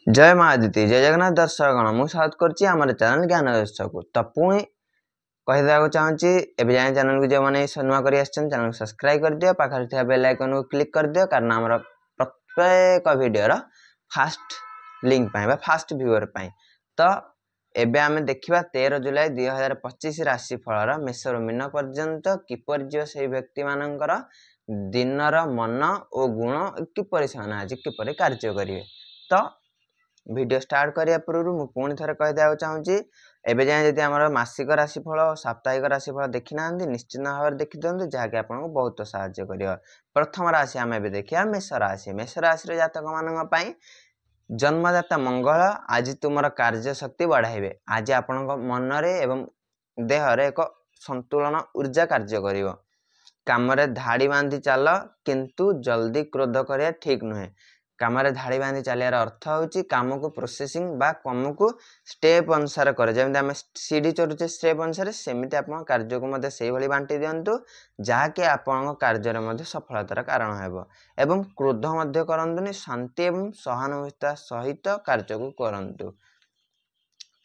जय महादिति जय जगन्नाथ दर्शकगण मुझे स्वागत करछि हमर चैनल ज्ञान दर्शक को तो पुणी कहीदेक चाहूँगी एवं जाए चैनल को जो मैंने नुआ कर चैनल को सब्सक्राइब कर दियो पाखर थिया बेल आइकन को क्लिक कर दियो कारण हमर प्रत्येक वीडियो फास्ट लिंक पाए फास्ट व्यूअर पाए तो एबे आमे देखिबा 13 जुलाई 2025 राशि फलर मेषर मीन पर्यंत किपर जो से व्यक्ति मानकर दिनर मन और गुण किपर से आज किपर कार्य करेंगे तो वीडियो स्टार्ट करिया पूर्व मु पुणी थरे कहि देबा चाहूँगी एबे जाए जदि हमर मासिक राशिफल साप्ताहिक राशिफल देखि नांदी निश्चित भाव देखि दियंतु जहाँकि आपको बहुत सहायता करियो। प्रथम राशि आम एबे देखिया मेष राशि। मेष राशि जातक मानक पई जन्मदाता मंगल आज तुमर कार्य शक्ति बढ़ाइबे। आज आपण मनरे एवं देहरे एक संतुलन ऊर्जा कार्य करियो। काम रे धाड़ी बांधी चल किंतु जल्दी क्रोध करिया ठीक नुहे। काम रे धाड़ी बांधी चलियार अर्थ होची काम को प्रोसेसिंग बा कम को स्टेप अनुसार करे जेमि आम सीढ़ी चढ़ुचे स्टेप अनुसार सेमिति आपण कार्य को मध्य सेही भली बांटी दियंतु जहाँकि आपण कार्य रे मध्य सफलतार कारण हेबो। एवं क्रोध मध्य करंतुनी शांति एवं सहानुभूति सहित कार्य को करंतु।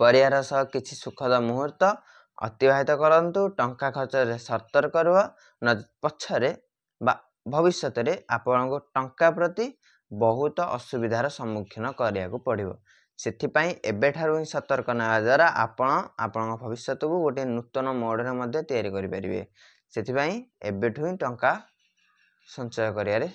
परिवार सह किछि सुखद मुहूर्त अतिबाहित करंतु। टंका खर्च रे सतर्क रुह न पछरे बा भविष्यत रे आपण को टंका प्रति बहुत असुविधार सम्मुखीन करिया को पड़िबो। सेथिपाई एबेठारु ही सतर्क नेवा द्वारा आपण भविष्य को गोटे नूतन मोड रे मध्य तैयारी करि परिबे। सेथिपाई एबेठु ही टंका संचय करियारे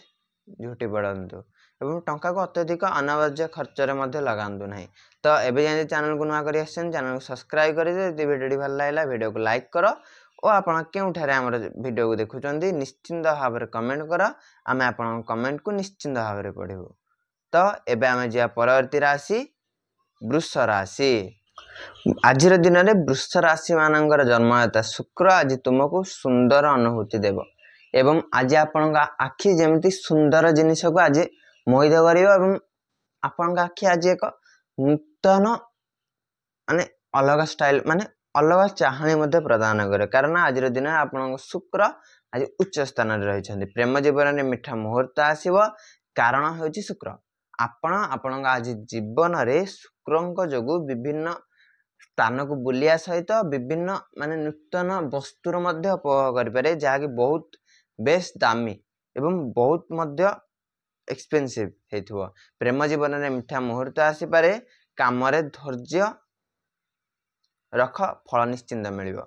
जुटी पड़ंतु एवं टंका को अत्यधिक अनावश्यक खर्च रे मध्य लगांतु नहीं। तो एबे जानि चैनल को नुआ करि आछन चैनल को सब्सक्राइब करि दे। यदि वीडियो भल लागला वीडियो को लाइक करो और आपण केउठारे हमर वीडियो को देखुचंदी निश्चिंत भाव में कमेंट करो आमे आपण कमेंट को निश्चिंत भाव में पढ़िबो। तो एबे आमे जे परवर्ती राशि वृष राशि। आज दिन में वृष राशि मानकर जन्मदाता शुक्र आज तुमको सुंदर अनुभूति देव एवं आज आपण आखि जेमती सुंदर जिनिस को आज मोहित कर आपण आखि आज एक नूतन माने अलग स्टाइल माने अलग चाहनी मध्य प्रदान करे कारण आज दिन आप शुक्र आज उच्च स्थान रही। प्रेम जीवन में मीठा मुहूर्त आसव कारण हूँ शुक्र। आपण आज जीवन में शुक्र जो विभिन्न स्थान को बुलिया सहित विभिन्न माने नूतन वस्तुर मध्य उपभोग करें जहाँकि बहुत बेस दामी एवं बहुत मध्य एक्सपेंसिव हेतु। प्रेम जीवन में मीठा मुहूर्त आसीपे काम धैर्य रख फल निश्चिंत मिलिबो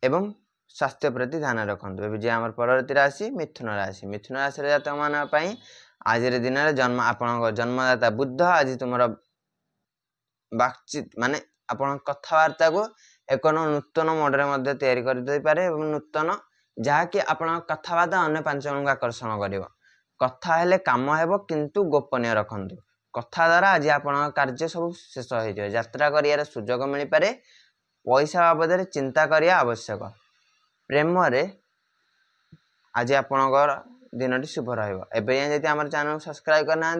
एवं स्वास्थ्य प्रति ध्यान रखंतु। एबे जे हमर परवर्ती राशि मिथुन राशि। मिथुन राशि रे जातक मान पई आज रे दिन रे जन्म आपन जन्मदाता बुध आज तुमर बातचीत माने आपन कथावार्ता को एक नूतन मोड रे मध्य तैयारी कर दे पारे एवं नूतन जहाँकि आपन कथावार्ता अन्य पांच जन को आकर्षण करिवो। कथा हेले काम हेबो किंतु गोपनीय रखंतु। कथा द्वारा आज आपण कार्य सब शेष हो यात्रा करियार सुजोग मिल पारे। पैसा बाबद चिंता करिया आवश्यक। प्रेम रे आज आपणकर दिन शुभ रहिबो। एबे यदि हमर चैनल को सब्सक्राइब करना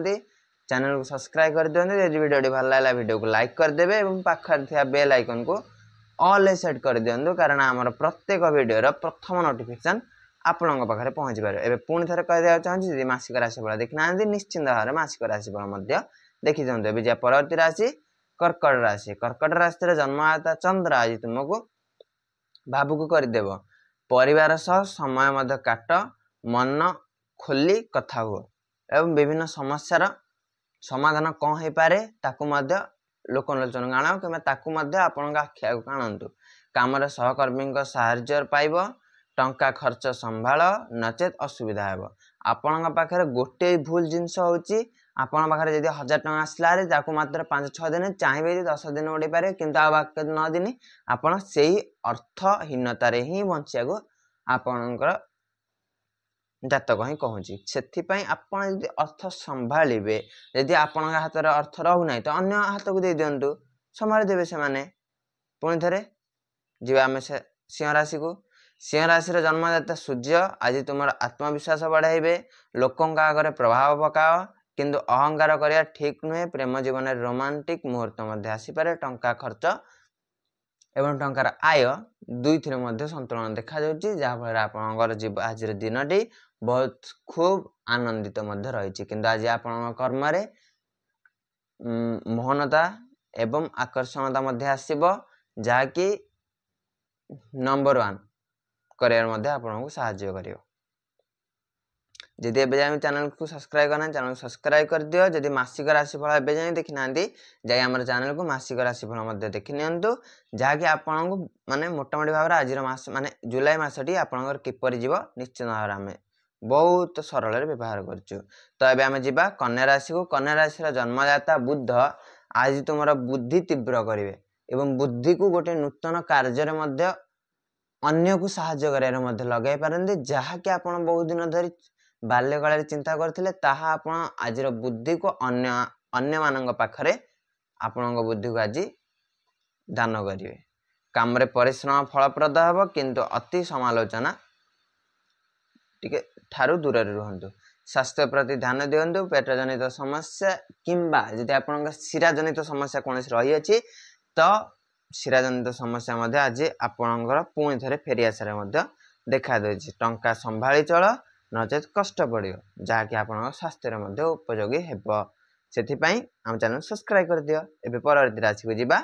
चैनल को सब्सक्राइब कर दियंतु। यदि वीडियो भल लागला वीडियो को लाइक कर देबे एवं पाखर थिया बेल आइकन को ऑल सेट कर दियंतु कारण हमर प्रत्येक वीडियो रो प्रथम नोटिफिकेशन आपण पाखे पहुँची पारे। एबे पुणी थरे कह दिया चाहूँगी यदि मासिक राशिफल देखना निश्चिंत भाव मासिक राशिफल देखी दिखाते। एबे जे परवर्ती राशि कर्कट राशि। कर्कट राशि जन्मदाता चंद्र आज तुमको भावुक करदेव। परिवार सह समय मध्य काट मन खोली कथा हुआ एवं विभिन्न समस्यार समाधान कौन हो पारे ताकू मध्य लोकलोचन आण कि आपण आखि आगे आणतु। काम सहकर्मी साहाय्य पाइब। टंका खर्च संभाल नचेत असुविधा हेब। आपण पाखे गोटे भूल जिनस होची आपण पाखे यदि 1000 टंका आसला मात्र 5-6 दिन चाहिए 10 दिन उड़े पारे किंतु आ बाकी 9 दिन आपण से अर्थहीनतार ही बंचिया को आपणकर जातक ही कहूँ। से आपण यदि अर्थ संभालिबे यदि आपण हाथ में अर्थ रहूना तो अन्य हाथ को दे दिंतु संभाली देवे से माने। पुणी थे जी आम सिंह राशि को। सिंह राशि जन्मदाता सूर्य आज तुम आत्मविश्वास बढ़ाइबे। लोकों आगे प्रभाव पकाओ किंतु अहंकार करिया ठीक नुहे। प्रेम जीवन में रोमांटिक मुहूर्त मध्य आसीपे। टंका खर्च एवं टंकार आय दुई थी संतुलन देखा जहाँफल आपणकर आज दिन टी बहुत खूब आनंदित रही। किंतु आज आपण कर्म मोहनता एवं आकर्षणता मध्य आसीबो जाकी नंबर 1 करियर मध्य आपनको सहायता करियो। जदि एबे जाय चैनल को सब्सक्राइब करना चैनल को सब्सक्राइब कर दियो। जदि मासिक राशिफल एबे जाय देखि नांदी जाय हमर चैनल को मासिक राशिफल मध्य देखि नियंतु जाकी आपनको माने मोटा मोटी भाबरा आजिर मास माने जुलाई मासटी आपनकर किपरि जीव निश्चित भाबरा हमें बहुत सरल रे व्यवहार करछु। तो एबे हमें जीवा कन्या राशि को। कन्या राशि रा जन्मदाता बुध आज तुमरा बुद्धि तीव्र करिवे एवं बुद्धि को गोटे नूतन कार्य रे मध्य अन्य को सहायता करियर मध्य लगाई पारंदी जहाकी आपण बहुत दिन धरि बाल्यकाल चिंता करथिले ताहा आपण आज बुद्धि को अन्य मानंग पाखरे आपण बुद्धि को आज दान करिवे। काम रे परिश्रम फलप्रद हबो किंतु अति समालोचना टिके ठारू दूर रे रहंतु। स्वास्थ्य प्रति ध्यान दियंतु। पेट जनित समस्या किंबा यदि आपण शिरा जनित समस्या कोनस रही अछि तो शिरा जनित समस्या मध्य आज आपणकर पुणी थरे फेरी आसारे मध्य देखा देछि। टंका संभाळी चल नचेत कष्ट पड़ियो जहाँकि आपण स्वास्थ्य मध्य उपयोगी हेबो। सेथि पई हम चैनल सब्सक्राइब कर दियो। एबे परवर्ती राशि को जिबा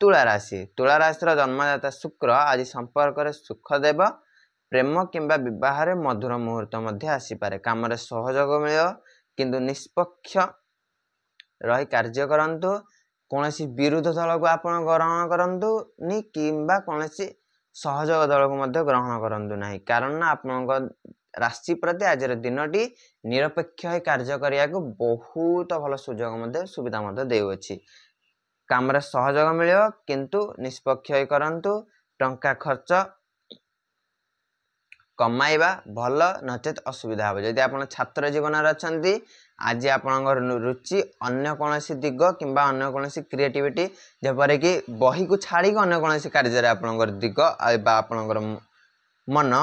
तुला राशि। तुला राशि रो जन्मदाता शुक्र आज संपर्क रे सुख देव। प्रेम किंबा विवाह रे मधुर मुहूर्त मध्य आसी पारे। काम रे सहयोग मिलियो किंतु निष्पक्ष रही कार्य करंतु। कोनसी विरुद्ध दल को आपण ग्रहण करंतु नि किंबा कोनसी सहयोग दल को मध्य ग्रहण करंतु नाही कारण ना आपण राशि प्रति आज दिनटी निरपेक्ष कार्य करिया को बहुत भल सुजोग मध्य सुविधा मध्य देउछि। काम रे सहयोग मिलियो किंतु निष्पक्ष करंतु। टंका खर्च कमाइबा भल नचेत असुविधा हो। जदि आपण छात्र जीवन रे अछंती आज आपणकर रुचि अन्य कोनसी दिग किंबा अन्य कोनसी क्रिएटिविटी जेपरे कि बही को छाड़ी अन्य कोनसी कार्य रे आपणकर दिग बा आपणकर मन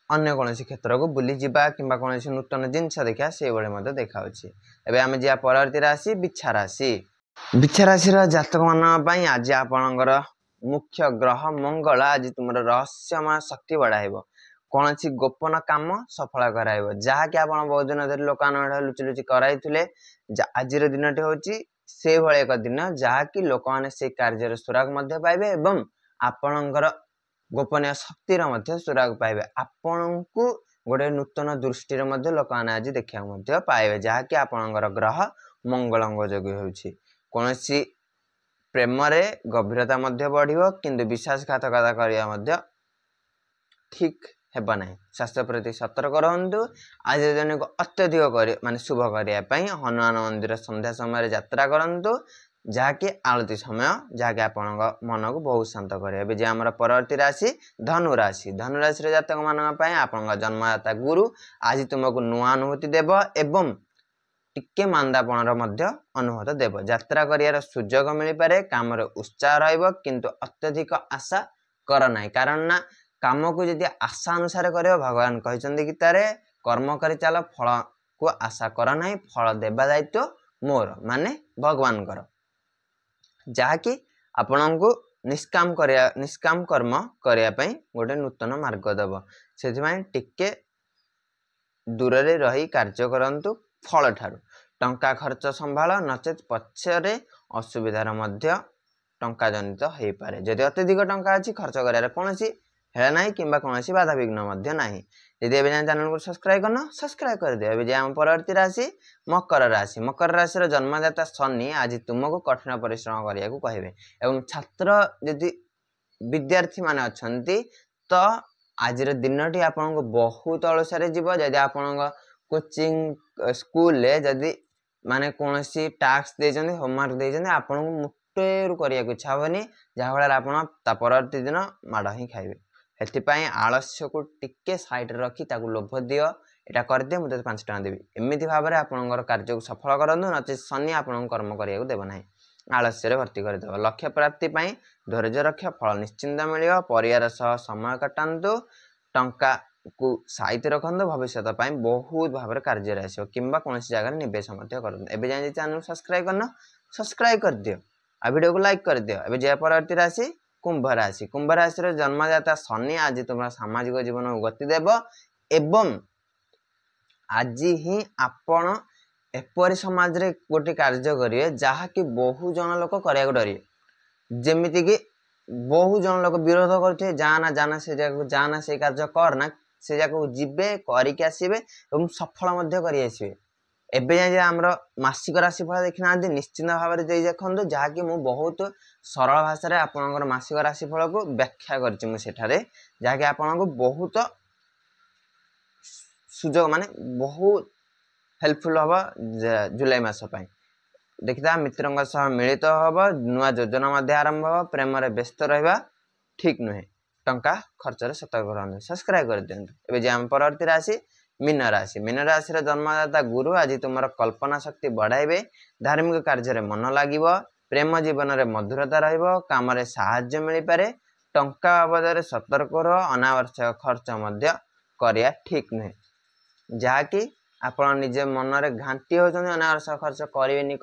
अन्य कोनसी क्षेत्र को बुली जिबा किंबा कोनसी नूतन जिंस देखा से बळे मते देखाउछि। एबे हम जिया परवर्ती राशि बिच्छा राशि। बिच्छा राशि रा जातक मान पई आज आपणकर मुख्य ग्रह मंगल आज तुमर रहस्यमय शक्ति बढ़ाइबो। कोनसी गोपन काम सफल कराइबो जहाँकि आपण बहुत दिन धरि लोकान लुचि लुचि कराइथिले आज दिनटी होची से भले एक दिन जहाँकि लोक माने से कार्य सुराग मध्य पाइबे एवं आपणकर गोपनीय शक्ति मध्य सुराग पाइबे। आपण को गोटे नूतन दृष्टि मध्य लोक माने आज देखिया मध्य पाइबे जहाँकि आपणकर ग्रह मंगलंग जोगी होची। कोनसी प्रेम रे गभीरता मध्य बढ़िबो किंतु विश्वासघातकता करिया मध्य ठीक हेबा नाही। स्वास्थ्य प्रति सतर्क रहंतु। आज दिन को अत्यधिक माने शुभ करिया पई हनुमान मंदिर संध्या समय यात्रा करंतु जहाँकि आलती समय जहाँकि आपण मन को बहुत शांत करे। एबे जे हमर परवर्ती राशि धनु राशि। धनु राशि रे जातक मानक पई आपण जन्मदाता गुरु आज तुमको नुआ अनुभूति देव एवं टिके मांदापणर मध्य अनुभूत देव। यात्रा करियार सुजोग मिल पारे। काम रे उत्साह रहइबो किंतु अत्यधिक आशा कर नाही कारण ना काम को यदि आशा अनुसार करियो भगवान कहचंदी गीता रे कर्म करि चाल फल को आशा कर नाही फल देबा दायित्व मोर माने भगवान कर जहाँकि आपण को निष्काम कर्म करिया पई गोटे नूतन मार्ग देव। सेथि पई टिके दूर रे रही कार्य करंतु फल ठारू। टंका खर्च संभाल नचेत पछरे असुविधार मध्य टंका जनित हेई पारे। जदि अत्यधिक टंका अछि खर्च करियार कोनसी हेला नाही किंबा कोनसी बाधा विघ्न मध्य नाही। यदि एबे चैनल को सब्सक्राइब करना सब्सक्राइब कर दियो। एबे जे हम परवर्ती राशि मकर राशि। मकर राशि रो जन्मदाता शनि आज तुमको कठिन परिश्रम करिया को कहिबे एवं छात्र यदि विद्यार्थी माने अछंती तो आज दिनटी आपन बहुत अलसारे जीव। जदि आपन कोचिंग स्कूल ले जदि माने कोनसी टास्क देजन होमवर्क देजन आपन मुटेरु करिया को इच्छा होनी जहा फल आपन ता परवर्ती दिन माड ही खाइबे। हेति पई आलस्य को टिके साइड रखी ताकू लोभ दियो एटा कर दे मुते 5 टका देबी एमिति भाबरे आपनकर कार्य को सफल करंतु नचे शनि आपन कर्म करिया को देब नाही आलस्य रे भर्ती कर देबो। लक्ष्य प्राप्ति पई धैर्य रख फल निश्चिंत मिलियो। परिवार सह समय कटांतु टंका को साइते रखंतु भविष्य पई बहुत भाबरे कार्य रे आसीबो किंबा कोनसी जगह निवेश मध्य करंतु। एबे जानि चैनल सब्सक्राइब करना सब्सक्राइब कर दियो आ वीडियो को लाइक कर दियो। एबे जे परवर्ती राशि कुंभ राशि। कुंभ राशि रे जन्मदाता शनि आज तुम सामाजिक जीवन को गति देव एवं आज ही आपण एपरी समाज रे गोटे कार्य करिए जहाँकि बहु जन लोक करिया डरिए जेमिति कि बहु जन लोक विरोध करते जाना से जगह जाना से कार्य करना से जगह जीवे करिक आसीबे एवं सफल मध्य करि आसीबे। एबे जाय हमर मासिक राशिफल देखिना निश्चित भाव में देखु जहाँकि मु बहुत सरल भाषा रे आपनकर मासिक राशिफल को व्याख्या करछि मु सेठारे जहाँकि आपनको बहुत सुजोग माने बहुत हेल्पफुल हबा जुलाई मास पई देखिता मित्रंग सह मिलित हबा नुआ योजना मध्य आरंभ हबा प्रेम रे व्यस्त रहबा ठीक नुहे टंका खर्च रे सतर्क रहनु सब्सक्राइब कर दियंतु। एबे जे हम परवर्ती राशि मीन राशि रे जन्मदाता गुरु आज तुमर कल्पना शक्ति बढ़ाइबे धार्मिक कार्य रे मन लागिबो प्रेम जीवन रे मधुरता रहइबो काम रे सहाय्य मिलि पारे टंका बाबद रे सतर्क रहो अनावश्यक खर्च मध्य करिया ठीक नुहे जहाँकि आपण निजे मन रे घांटी होचन अनावश्यक खर्च करिवेनी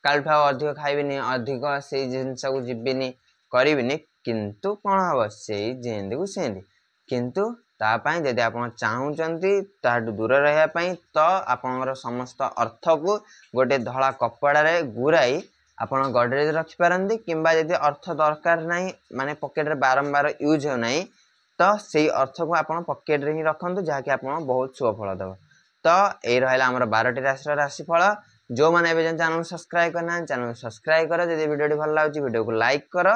काल अधिक खाइबेनी अधिक से जिनस को जीवेनी करिवेनी किंतु कौन हम से जेंदी को सेंदी किंतु तापाई जदि आप चाहूँगी ताठू दूर रही तो आपणर समस्त अर्थ को गोटे धला कपड़ा रे गुराई आपण गडरेज रखिपारती किंबा जदि अर्थ दरकार नहीं माने पॉकेट रे बारंबार यूज हो नहीं तो से अर्थ को आप पॉकेट रे ही रखंतु जहाँकि आप बहुत शुभ फल दब। तो यही रहा आम 12टी राशि राशिफल जो मैंने चैनल को सब्सक्राइब करना चैनल को सब्सक्राइब कर जब वीडियो भल लगे वीडियो को लाइक कर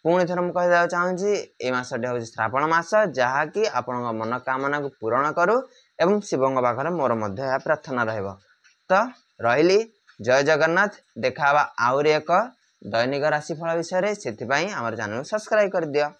पुणी थर मुझे कहीदा चाहूँगी ये मसटे हूँ श्रावण मास जहाँकि आपण मनोकामना को पूरण करू एवं शिव पाखे मोर प्रार्थना रही। तो रही जय जगन्नाथ देखा आहरी एक दैनिक राशिफल विषय से चैनल को सब्सक्राइब कर दिया।